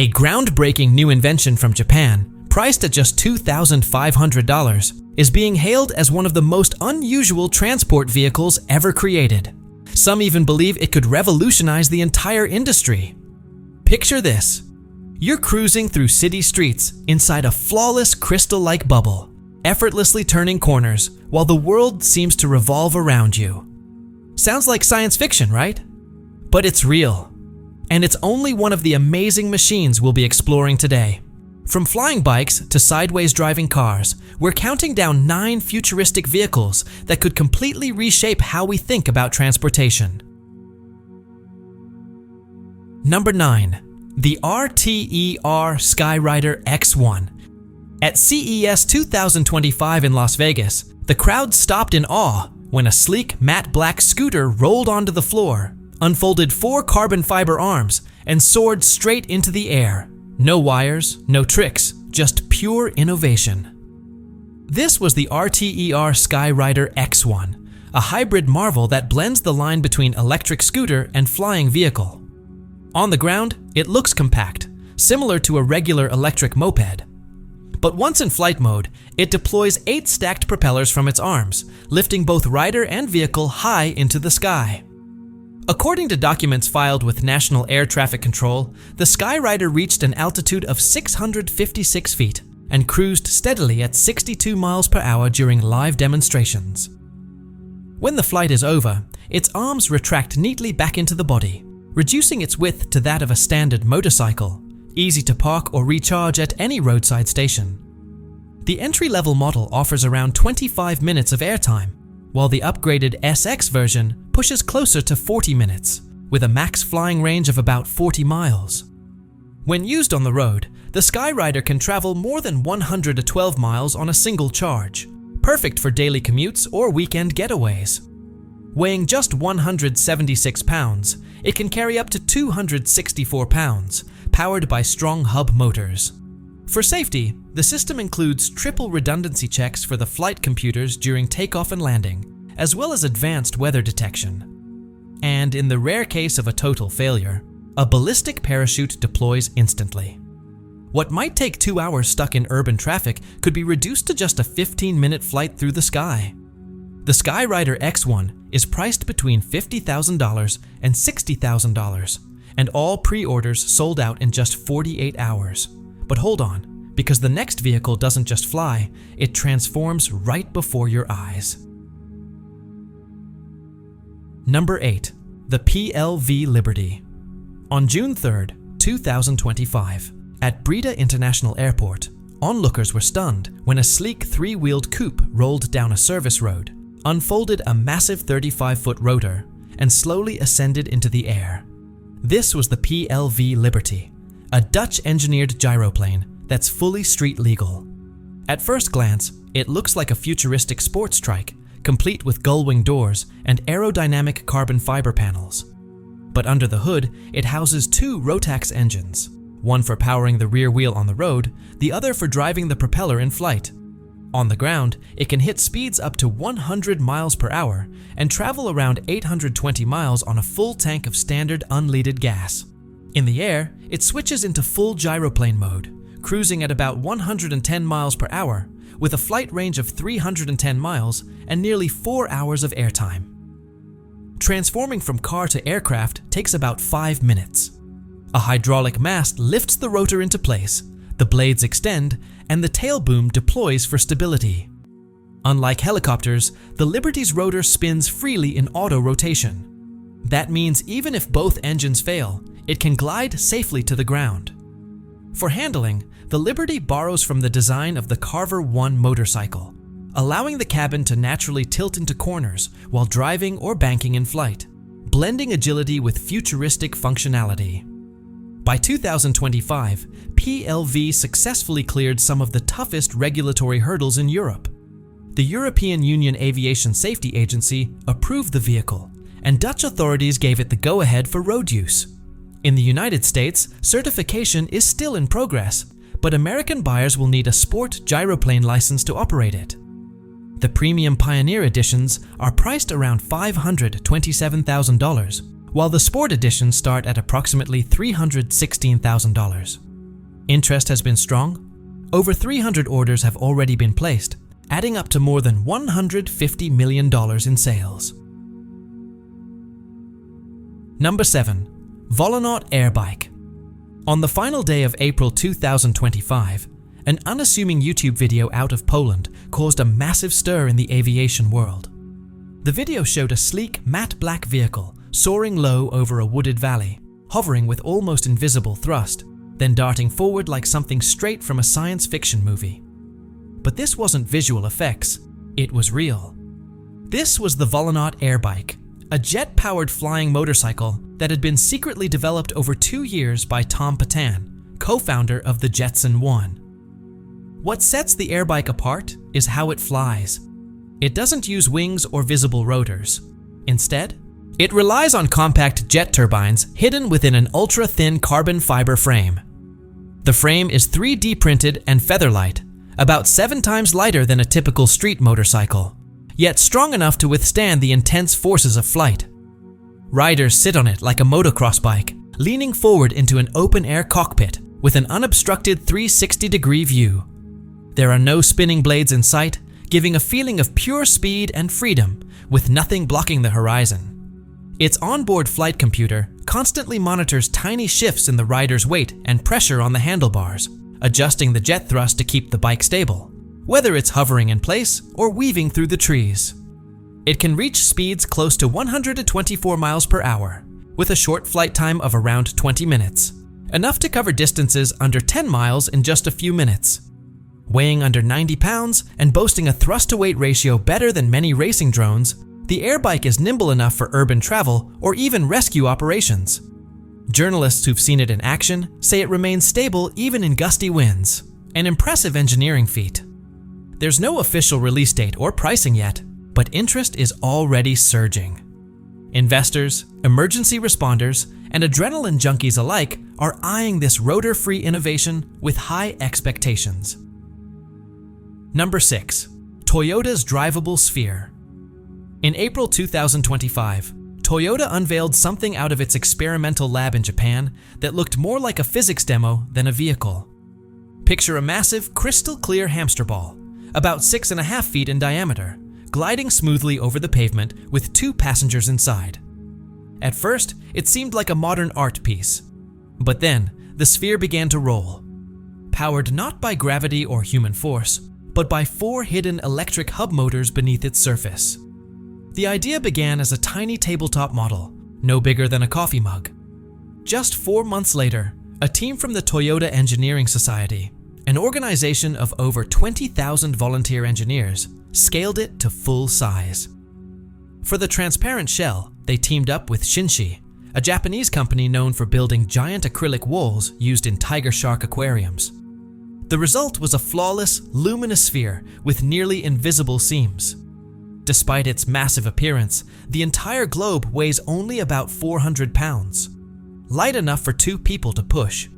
A groundbreaking new invention from Japan, priced at just $2,500, is being hailed as one of the most unusual transport vehicles ever created. Some even believe it could revolutionize the entire industry. Picture this. You're cruising through city streets inside a flawless crystal-like bubble, effortlessly turning corners while the world seems to revolve around you. Sounds like science fiction, right? But it's real. And it's only one of the amazing machines we'll be exploring today. From flying bikes to sideways driving cars, we're counting down 9 futuristic vehicles that could completely reshape how we think about transportation. Number 9. The RTER Skyrider X1. At CES 2025 in Las Vegas, the crowd stopped in awe when a sleek matte black scooter rolled onto the floor, unfolded 4 carbon fiber arms, and soared straight into the air. No wires, no tricks, just pure innovation. This was the RTER Skyrider X1, a hybrid marvel that blends the line between electric scooter and flying vehicle. On the ground, it looks compact, similar to a regular electric moped. But once in flight mode, it deploys 8 stacked propellers from its arms, lifting both rider and vehicle high into the sky. According to documents filed with National Air Traffic Control, the Skyrider reached an altitude of 656 feet and cruised steadily at 62 miles per hour during live demonstrations. When the flight is over, its arms retract neatly back into the body, reducing its width to that of a standard motorcycle, easy to park or recharge at any roadside station. The entry-level model offers around 25 minutes of airtime, while the upgraded SX version pushes closer to 40 minutes, with a max flying range of about 40 miles. When used on the road, the Skyrider can travel more than 112 miles on a single charge, perfect for daily commutes or weekend getaways. Weighing just 176 pounds, it can carry up to 264 pounds, powered by strong hub motors. For safety, the system includes triple redundancy checks for the flight computers during takeoff and landing, as well as advanced weather detection. And in the rare case of a total failure, a ballistic parachute deploys instantly. What might take 2 hours stuck in urban traffic could be reduced to just a 15-minute flight through the sky. The Skyrider X1 is priced between $50,000 and $60,000, and all pre-orders sold out in just 48 hours. But hold on, because the next vehicle doesn't just fly, it transforms right before your eyes. Number 8. The PLV Liberty. On June 3rd, 2025, at Breda International Airport, onlookers were stunned when a sleek 3-wheeled coupe rolled down a service road, unfolded a massive 35-foot rotor, and slowly ascended into the air. This was the PLV Liberty, a Dutch-engineered gyroplane that's fully street legal. At first glance, it looks like a futuristic sports trike, complete with gull-wing doors and aerodynamic carbon fiber panels. But under the hood, it houses 2 Rotax engines, one for powering the rear wheel on the road, the other for driving the propeller in flight. On the ground, it can hit speeds up to 100 miles per hour and travel around 820 miles on a full tank of standard unleaded gas. In the air, it switches into full gyroplane mode, cruising at about 110 miles per hour, with a flight range of 310 miles and nearly 4 hours of airtime. Transforming from car to aircraft takes about 5 minutes. A hydraulic mast lifts the rotor into place, the blades extend, and the tail boom deploys for stability. Unlike helicopters, the Liberty's rotor spins freely in auto rotation. That means even if both engines fail, it can glide safely to the ground. For handling, the Liberty borrows from the design of the Carver 1 motorcycle, allowing the cabin to naturally tilt into corners while driving or banking in flight, blending agility with futuristic functionality. By 2025, PLV successfully cleared some of the toughest regulatory hurdles in Europe. The European Union Aviation Safety Agency approved the vehicle, and Dutch authorities gave it the go-ahead for road use. In the United States, certification is still in progress, but American buyers will need a sport gyroplane license to operate it. The premium Pioneer editions are priced around $527,000, while the sport editions start at approximately $316,000. Interest has been strong. Over 300 orders have already been placed, adding up to more than $150 million in sales. Number 7. Volonaut Air Bike. On the final day of April 2025, an unassuming YouTube video out of Poland caused a massive stir in the aviation world. The video showed a sleek, matte black vehicle soaring low over a wooded valley, hovering with almost invisible thrust, then darting forward like something straight from a science fiction movie. But this wasn't visual effects, it was real. This was the Volonaut Air Bike, a jet-powered flying motorcycle that had been secretly developed over 2 years by Tom Patan, co-founder of the Jetson 1. What sets the air bike apart is how it flies. It doesn't use wings or visible rotors. Instead, it relies on compact jet turbines hidden within an ultra-thin carbon fiber frame. The frame is 3D printed and feather-light, about 7 times lighter than a typical street motorcycle, yet strong enough to withstand the intense forces of flight. Riders sit on it like a motocross bike, leaning forward into an open-air cockpit with an unobstructed 360-degree view. There are no spinning blades in sight, giving a feeling of pure speed and freedom, with nothing blocking the horizon. Its onboard flight computer constantly monitors tiny shifts in the rider's weight and pressure on the handlebars, adjusting the jet thrust to keep the bike stable, whether it's hovering in place or weaving through the trees. It can reach speeds close to 124 miles per hour, with a short flight time of around 20 minutes, enough to cover distances under 10 miles in just a few minutes. Weighing under 90 pounds and boasting a thrust-to-weight ratio better than many racing drones, the air bike is nimble enough for urban travel or even rescue operations. Journalists who've seen it in action say it remains stable even in gusty winds, an impressive engineering feat. There's no official release date or pricing yet, but interest is already surging. Investors, emergency responders, and adrenaline junkies alike are eyeing this rotor-free innovation with high expectations. Number 6. Toyota's drivable sphere. In April 2025, Toyota unveiled something out of its experimental lab in Japan that looked more like a physics demo than a vehicle. Picture a massive, crystal-clear hamster ball, about 6.5 feet in diameter, gliding smoothly over the pavement with 2 passengers inside. At first, it seemed like a modern art piece. But then, the sphere began to roll. Powered not by gravity or human force, but by 4 hidden electric hub motors beneath its surface. The idea began as a tiny tabletop model, no bigger than a coffee mug. Just 4 months later, a team from the Toyota Engineering Society, an organization of over 20,000 volunteer engineers, scaled it to full size. For the transparent shell, they teamed up with Shinshi, a Japanese company known for building giant acrylic walls used in tiger shark aquariums. The result was a flawless, luminous sphere with nearly invisible seams. Despite its massive appearance, the entire globe weighs only about 400 pounds, light enough for 2 people to push.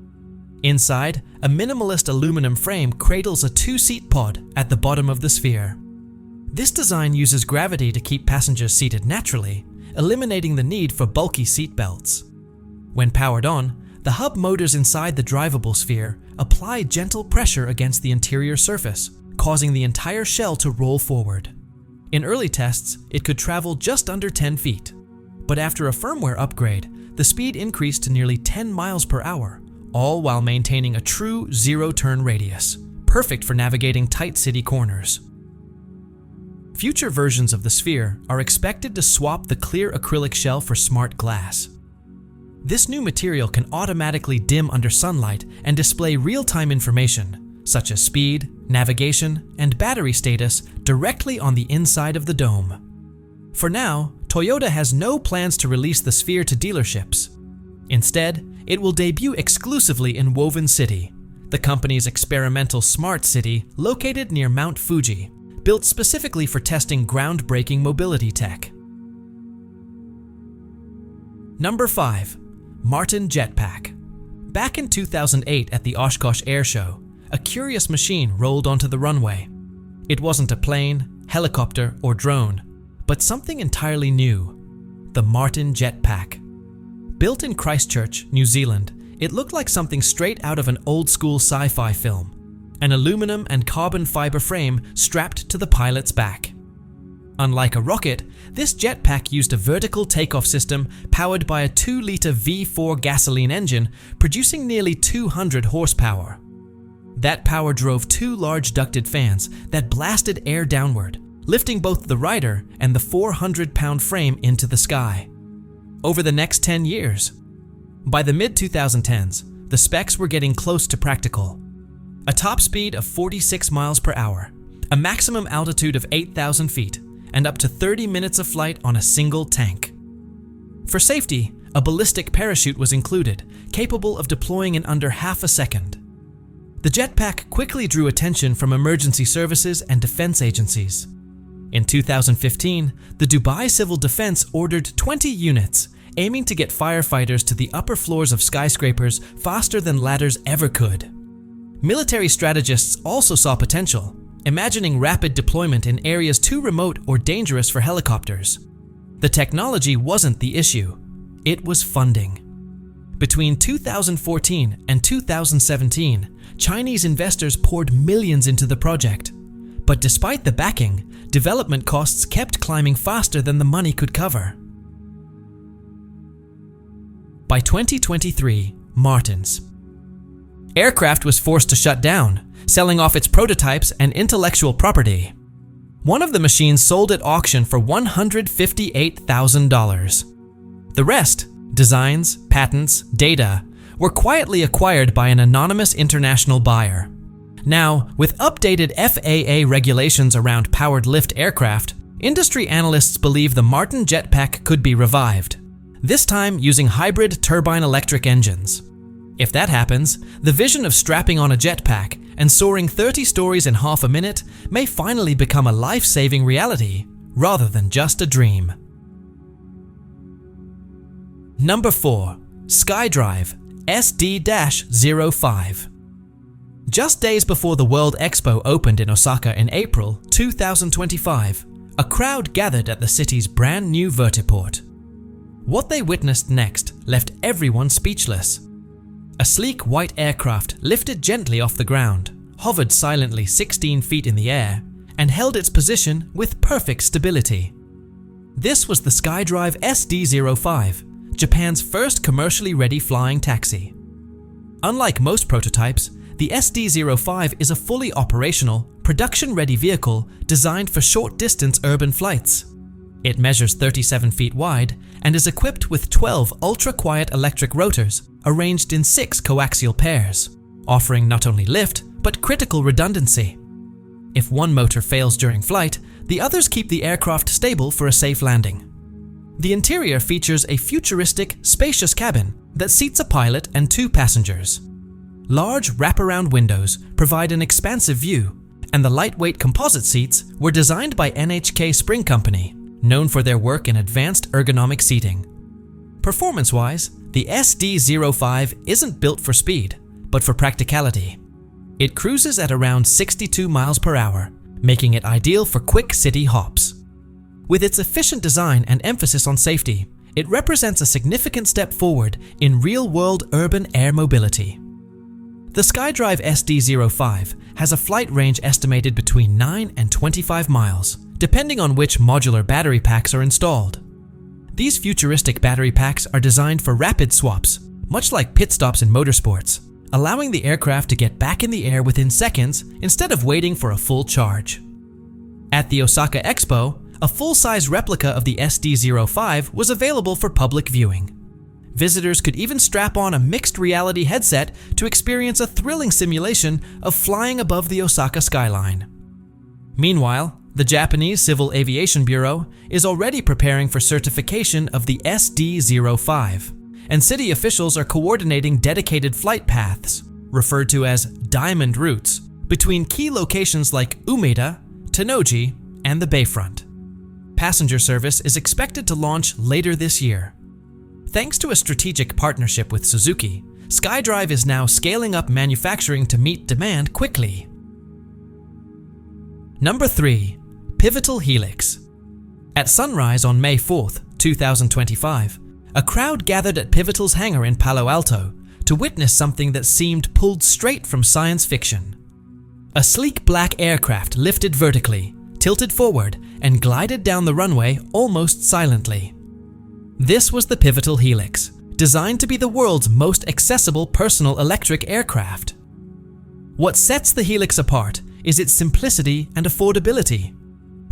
Inside, a minimalist aluminum frame cradles a 2-seat pod at the bottom of the sphere. This design uses gravity to keep passengers seated naturally, eliminating the need for bulky seat belts. When powered on, the hub motors inside the drivable sphere apply gentle pressure against the interior surface, causing the entire shell to roll forward. In early tests, it could travel just under 10 feet, but after a firmware upgrade, the speed increased to nearly 10 miles per hour, all while maintaining a true zero-turn radius, perfect for navigating tight city corners. Future versions of the sphere are expected to swap the clear acrylic shell for smart glass. This new material can automatically dim under sunlight and display real-time information, such as speed, navigation, and battery status directly on the inside of the dome. For now, Toyota has no plans to release the sphere to dealerships. Instead, it will debut exclusively in Woven City, the company's experimental smart city located near Mount Fuji, built specifically for testing groundbreaking mobility tech. Number 5. Martin Jetpack. Back in 2008 at the Oshkosh Air Show, a curious machine rolled onto the runway. It wasn't a plane, helicopter, or drone, but something entirely new: the Martin Jetpack. Built in Christchurch, New Zealand, it looked like something straight out of an old-school sci-fi film, an aluminum and carbon fiber frame strapped to the pilot's back. Unlike a rocket, this jetpack used a vertical takeoff system powered by a 2-liter V4 gasoline engine producing nearly 200 horsepower. That power drove 2 large ducted fans that blasted air downward, lifting both the rider and the 400-pound frame into the sky. Over the next 10 years, by the mid-2010s, the specs were getting close to practical. A top speed of 46 miles per hour, a maximum altitude of 8,000 feet, and up to 30 minutes of flight on a single tank. For safety, a ballistic parachute was included, capable of deploying in under half a second. The jetpack quickly drew attention from emergency services and defense agencies. In 2015, the Dubai Civil Defense ordered 20 units, aiming to get firefighters to the upper floors of skyscrapers faster than ladders ever could. Military strategists also saw potential, imagining rapid deployment in areas too remote or dangerous for helicopters. The technology wasn't the issue, it was funding. Between 2014 and 2017, Chinese investors poured millions into the project. But despite the backing, development costs kept climbing faster than the money could cover. By 2023, Martin's aircraft was forced to shut down, selling off its prototypes and intellectual property. One of the machines sold at auction for $158,000. The rest, designs, patents, data, were quietly acquired by an anonymous international buyer. Now, with updated FAA regulations around powered lift aircraft, industry analysts believe the Martin jetpack could be revived, this time using hybrid turbine electric engines. If that happens, the vision of strapping on a jetpack and soaring 30 stories in half a minute may finally become a life-saving reality, rather than just a dream. Number 4. SkyDrive SD-05. Just days before the World Expo opened in Osaka in April 2025, a crowd gathered at the city's brand new vertiport. What they witnessed next left everyone speechless. A sleek white aircraft lifted gently off the ground, hovered silently 16 feet in the air, and held its position with perfect stability. This was the SkyDrive SD-05, Japan's first commercially ready flying taxi. Unlike most prototypes, the SD-05 is a fully operational, production-ready vehicle designed for short-distance urban flights. It measures 37 feet wide and is equipped with 12 ultra-quiet electric rotors arranged in 6 coaxial pairs, offering not only lift, but critical redundancy. If one motor fails during flight, the others keep the aircraft stable for a safe landing. The interior features a futuristic, spacious cabin that seats a pilot and 2 passengers. Large wraparound windows provide an expansive view, and the lightweight composite seats were designed by NHK Spring Company, known for their work in advanced ergonomic seating. Performance-wise, the SD-05 isn't built for speed, but for practicality. It cruises at around 62 miles per hour, making it ideal for quick city hops. With its efficient design and emphasis on safety, it represents a significant step forward in real-world urban air mobility. The SkyDrive SD-05 has a flight range estimated between 9 and 25 miles, depending on which modular battery packs are installed. These futuristic battery packs are designed for rapid swaps, much like pit stops in motorsports, allowing the aircraft to get back in the air within seconds instead of waiting for a full charge. At the Osaka Expo, a full-size replica of the SD-05 was available for public viewing. Visitors could even strap on a mixed reality headset to experience a thrilling simulation of flying above the Osaka skyline. Meanwhile, the Japanese Civil Aviation Bureau is already preparing for certification of the SD-05, and city officials are coordinating dedicated flight paths, referred to as diamond routes, between key locations like Umeda, Tennoji, and the Bayfront. Passenger service is expected to launch later this year. Thanks to a strategic partnership with Suzuki, SkyDrive is now scaling up manufacturing to meet demand quickly. Number 3. Pivotal Helix. At sunrise on May 4th, 2025, a crowd gathered at Pivotal's hangar in Palo Alto to to witness something that seemed pulled straight from science fiction. A sleek black aircraft lifted vertically, tilted forward, and glided down the runway almost silently. This was the Pivotal Helix, designed to be the world's most accessible personal electric aircraft. What sets the Helix apart is its simplicity and affordability.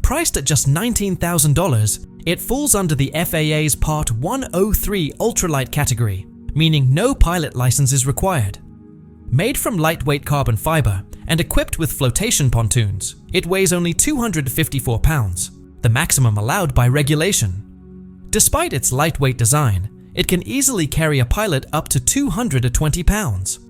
Priced at just $19,000, it falls under the FAA's Part 103 ultralight category, meaning no pilot license is required. Made from lightweight carbon fiber and equipped with flotation pontoons, it weighs only 254 pounds, the maximum allowed by regulation. Despite its lightweight design, it can easily carry a pilot up to 220 pounds.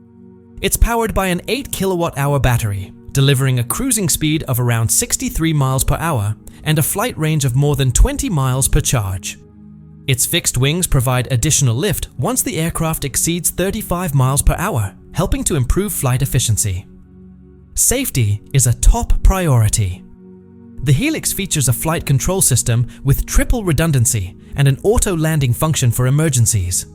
It's powered by an 8 kilowatt-hour battery, delivering a cruising speed of around 63 miles per hour and a flight range of more than 20 miles per charge. Its fixed wings provide additional lift once the aircraft exceeds 35 miles per hour, helping to improve flight efficiency. Safety is a top priority. The Helix features a flight control system with triple redundancy and an auto-landing function for emergencies.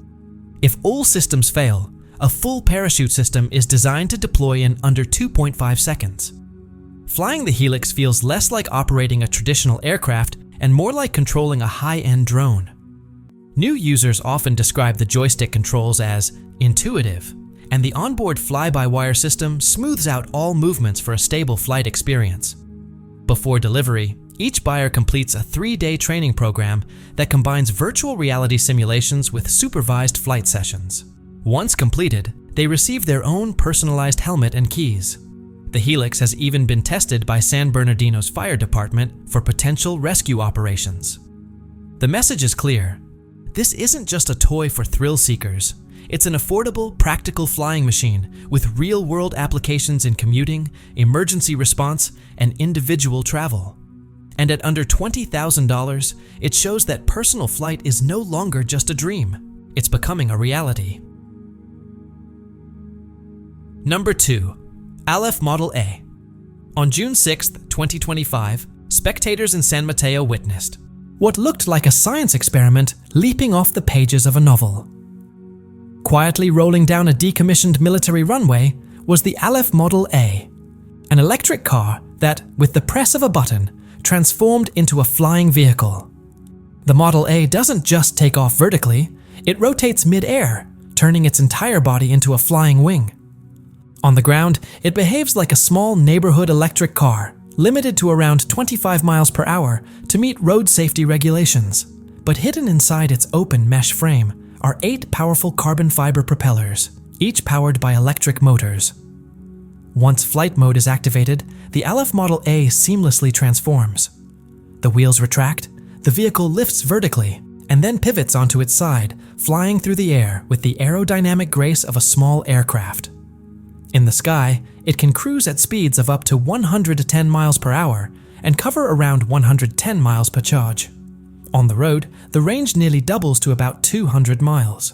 If all systems fail, a full parachute system is designed to deploy in under 2.5 seconds. Flying the Helix feels less like operating a traditional aircraft and more like controlling a high-end drone. New users often describe the joystick controls as intuitive, and the onboard fly-by-wire system smooths out all movements for a stable flight experience. Before delivery, each buyer completes a 3-day training program that combines virtual reality simulations with supervised flight sessions. Once completed, they receive their own personalized helmet and keys. The Helix has even been tested by San Bernardino's fire department for potential rescue operations. The message is clear. This isn't just a toy for thrill seekers. It's an affordable, practical flying machine with real-world applications in commuting, emergency response, and individual travel. And at under $20,000, it shows that personal flight is no longer just a dream. It's becoming a reality. Number 2. Aleph Model A. On June 6, 2025, spectators in San Mateo witnessed what looked like a science experiment leaping off the pages of a novel. Quietly rolling down a decommissioned military runway was the Aleph Model A, an electric car that, with the press of a button, transformed into a flying vehicle. The Model A doesn't just take off vertically, it rotates mid-air, turning its entire body into a flying wing. On the ground, it behaves like a small neighborhood electric car, limited to around 25 miles per hour to meet road safety regulations. But hidden inside its open mesh frame are 8 powerful carbon fiber propellers, each powered by electric motors. Once flight mode is activated, the Aleph Model A seamlessly transforms. The wheels retract, the vehicle lifts vertically, and then pivots onto its side, flying through the air with the aerodynamic grace of a small aircraft. In the sky, it can cruise at speeds of up to 110 miles per hour and cover around 110 miles per charge. On the road, the range nearly doubles to about 200 miles.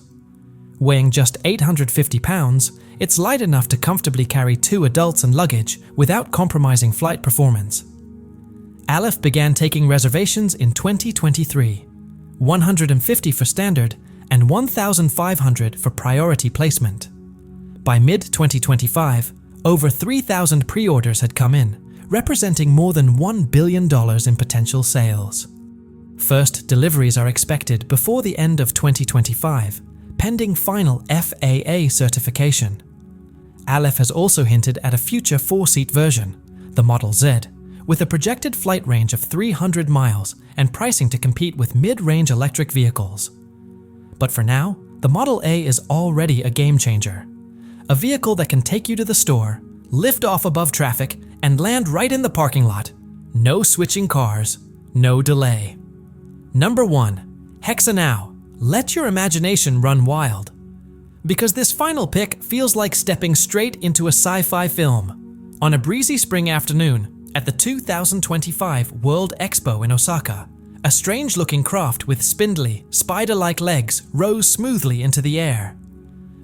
Weighing just 850 pounds, it's light enough to comfortably carry 2 adults and luggage without compromising flight performance. Aleph began taking reservations in 2023, 150 for standard and 1,500 for priority placement. By mid-2025, over 3,000 pre-orders had come in, representing more than $1 billion in potential sales. First deliveries are expected before the end of 2025, pending final FAA certification. Aleph has also hinted at a future 4-seat version, the Model Z, with a projected flight range of 300 miles and pricing to compete with mid-range electric vehicles. But for now, the Model A is already a game-changer. A vehicle that can take you to the store, lift off above traffic, and land right in the parking lot. No switching cars, no delay. Number 1. Hexa Now. Let your imagination run wild. Because this final pick feels like stepping straight into a sci-fi film. On a breezy spring afternoon at the 2025 World Expo in Osaka, a strange-looking craft with spindly, spider-like legs rose smoothly into the air.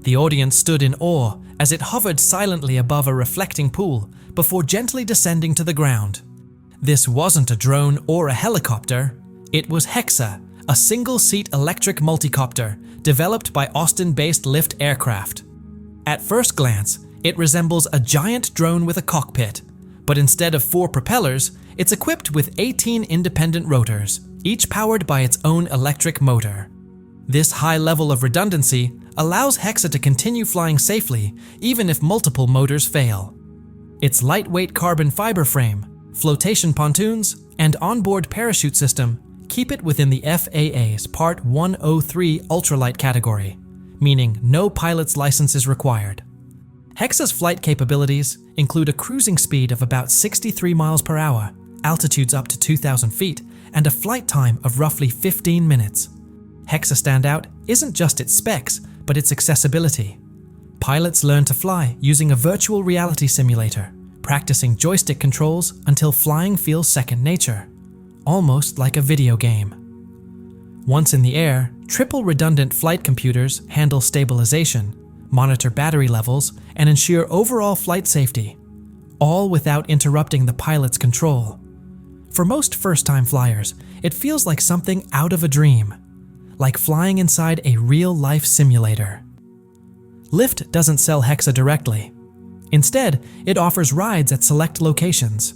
The audience stood in awe as it hovered silently above a reflecting pool before gently descending to the ground. This wasn't a drone or a helicopter. It was Hexa, a single-seat electric multicopter developed by Austin-based Lift Aircraft. At first glance, it resembles a giant drone with a cockpit, but instead of 4 propellers, it's equipped with 18 independent rotors, each powered by its own electric motor. This high level of redundancy allows Hexa to continue flying safely even if multiple motors fail. Its lightweight carbon fiber frame, flotation pontoons, and onboard parachute system keep it within the FAA's Part 103 ultralight category, meaning no pilot's license is required. Hexa's flight capabilities include a cruising speed of about 63 miles per hour, altitudes up to 2,000 feet, and a flight time of roughly 15 minutes. Hexa standout isn't just its specs, but its accessibility. Pilots learn to fly using a virtual reality simulator, practicing joystick controls until flying feels second nature, almost like a video game. Once in the air, triple redundant flight computers handle stabilization, monitor battery levels, and ensure overall flight safety, all without interrupting the pilot's control. For most first-time flyers, it feels like something out of a dream, like flying inside a real-life simulator. Lyft doesn't sell Hexa directly. Instead, it offers rides at select locations.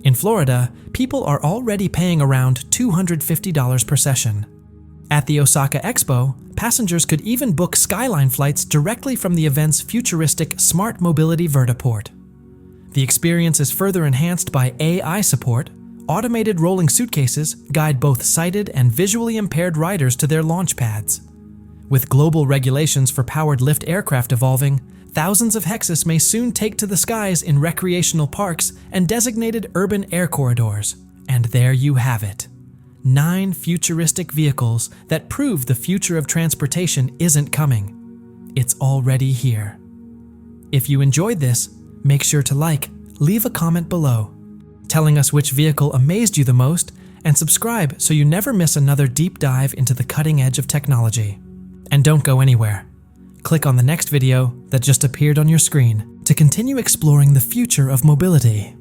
In Florida, people are already paying around $250 per session. At the Osaka Expo, passengers could even book Skyline flights directly from the event's futuristic smart mobility vertiport. The experience is further enhanced by AI support. Automated rolling suitcases guide both sighted and visually impaired riders to their launch pads. With global regulations for powered lift aircraft evolving, thousands of Hexas may soon take to the skies in recreational parks and designated urban air corridors. And there you have it. 9 futuristic vehicles that prove the future of transportation isn't coming. It's already here. If you enjoyed this, make sure to leave a comment below, telling us which vehicle amazed you the most, and subscribe so you never miss another deep dive into the cutting edge of technology. And don't go anywhere. Click on the next video that just appeared on your screen to continue exploring the future of mobility.